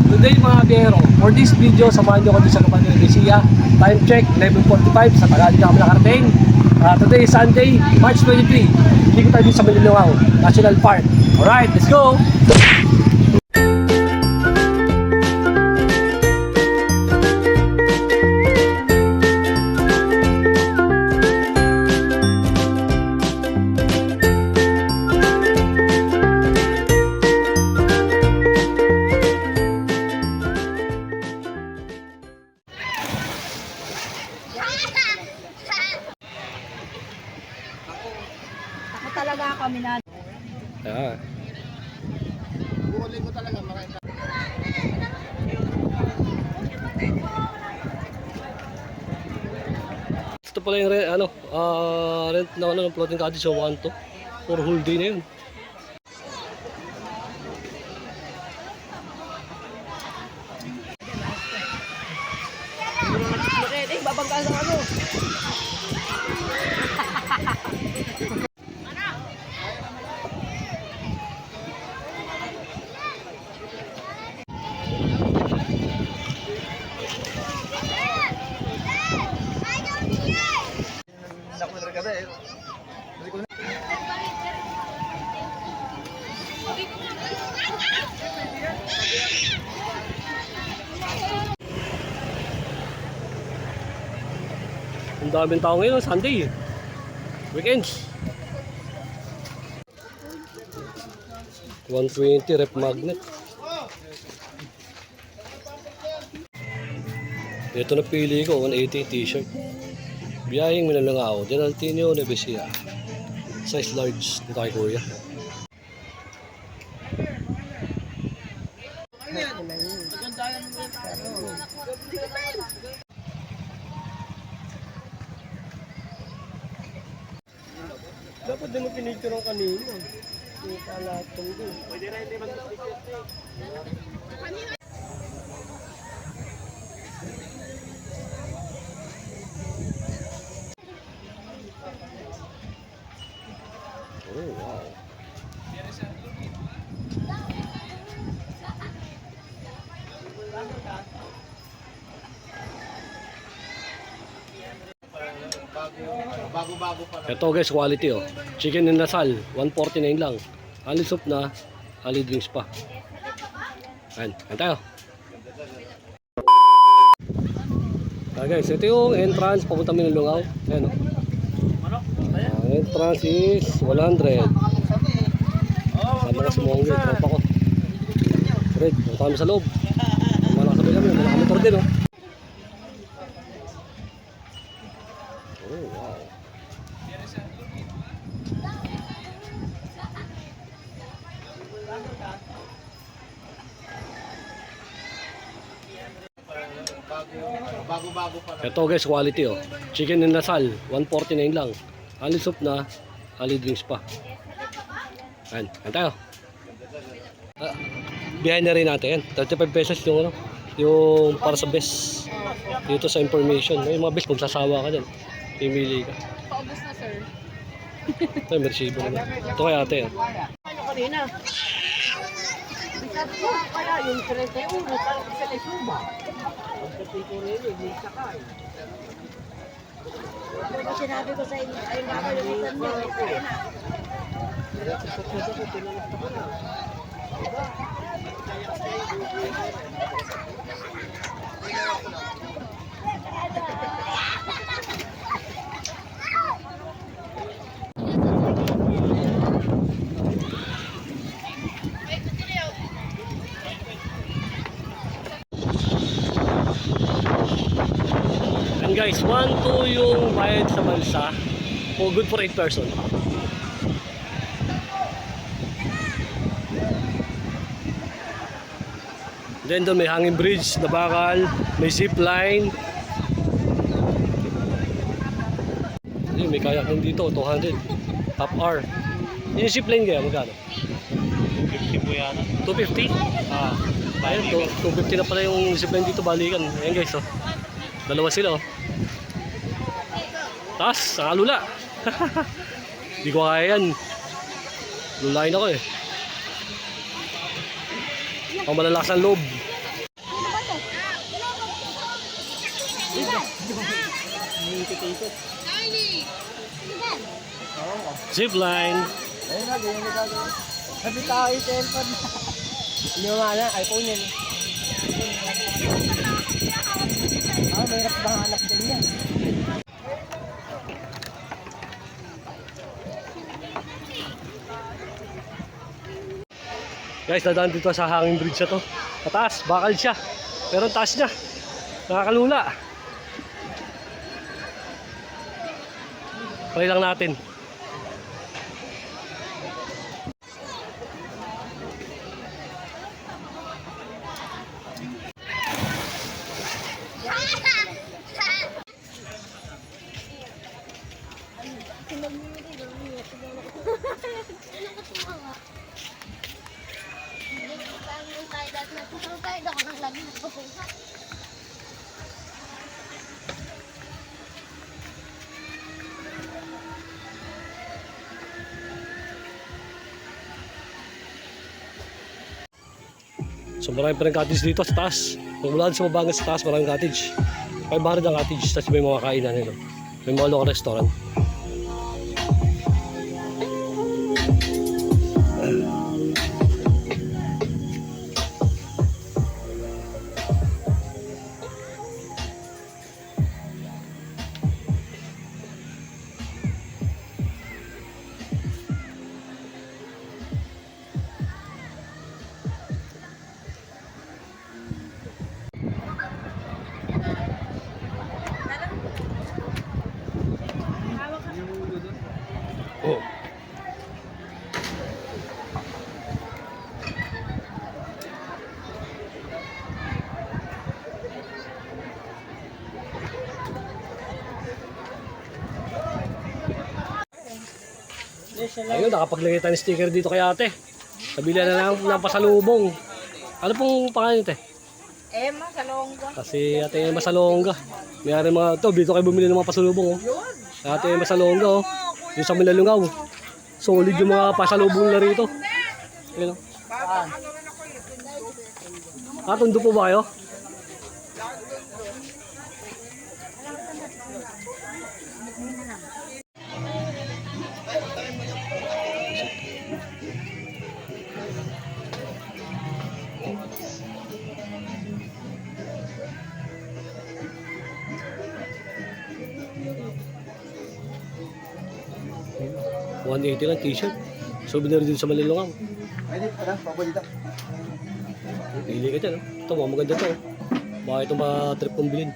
Today mga biyero, for this video, samahan nyo kami sa Kabanyo Ecija. Time check, 11:45 sa Tagalog na kami nakarating. Today is Sunday, March 23. Hindi ko tayo dito sa Manilungaw National Park. Alright, let's go! Talaga kami na. Buuling ko talaga makita. Ito pala yung rent na ng floating cottage sa 1 to. For whole day na yun. Babangga sa ano. Ang daming tao ngayon, Sunday eh. Weekends. 120 rep magnet. Ito na pili ko, 180 t-shirt. Biyahing Manilungaw, Generaltinio, Nevesia. Size large, dito kay kuya. Dapat din mo pinicture ng kanina. Yung palatong doon. Pwede rin hindi mag-picture. Oh, wow. Bago-bago pa lang. Ito guys, quality oh. Chicken and lasal, 149 lang. Ali soup na, ali drinks pa. Ayan, ayan tayo. Guys, ito yung entrance, papunta Manilungaw. Ayan oh. Entrance is 100. Sama ka si Mongge, tropa ko. Red, punta kami sa loob. Malakasabay kami, malakamotor din oh. Oh, wow. Bago-bago pa lang. Ito guys, quality oh. Chicken and lasal, 149 lang. Ali soup na, ali drinks pa. Ayan, ayan tayo. Behind na rin natin, 35 pesos yung ano, yung para sa best. Dito sa information, yung mga best kung sasawa ka dyan, pimili ka. Paubos na, sir. Ito yung mersibo naman. Ito kay ate. Ano kanina? Sabi ko, kaya yung 31, parang sa lesuba. Pagdating ko rin, may sakay. Ano sinabi ko sa inyo, ay makakalimutan mo. And guys, 1-2 yung bayad sa balsa. Oh, good for 8 person. Then doon may hanging bridge na bakal, may zip line. Ayun, may kayaking dito, 200. Top R. Yung zip line kaya, magkano? 250 po yan. 250? Ah, Ayun, 250 na pala yung zip line dito, balikan. Ayan guys, oh. Dalawa sila, oh. Taas, nakalula. Hindi ko kaya yan. Lulain ako eh. Ang malalakas ang loob. 20 pesos. Zipline. Ayun na, ganyan na gagawin. Sabi tayo yung cellphone. Hindi mo nga na, iPhone yan. Mahirap ba hanap din yan? Guys, dadaan dito sa hanging bridge na to. Mataas, bakal siya. Pero ang taas niya. Nakakalula. Try lang natin. So marami pa rin cottage dito sa taas. Mula sa mabangat sa taas, maraming cottage. 500 ang cottage, tapos may mga kainan nito. May mga local restaurant. Oh. Ayun, nakapaglagay tayo ng sticker dito kay ate. Kabila na lang ng pasalubong. Ano pong pangalan nito? Emma, Salonga. Kasi ate Emma Salonga. Mayroon mga to, dito kayo bumili ng mga pasalubong. Oh. Ate Emma Salonga, oh. Yung sa Milalungaw. Solid yung mga pasalubong na rito. Ayun, oh. Tundo po ba kayo? $180 lang t-shirt. Souvenir din sa Malilungaw. Pwede pala, paborito. Pili ka dyan. Oh. Ito, mga maganda to. Oh. Baka ito ma-trip kong bilhin.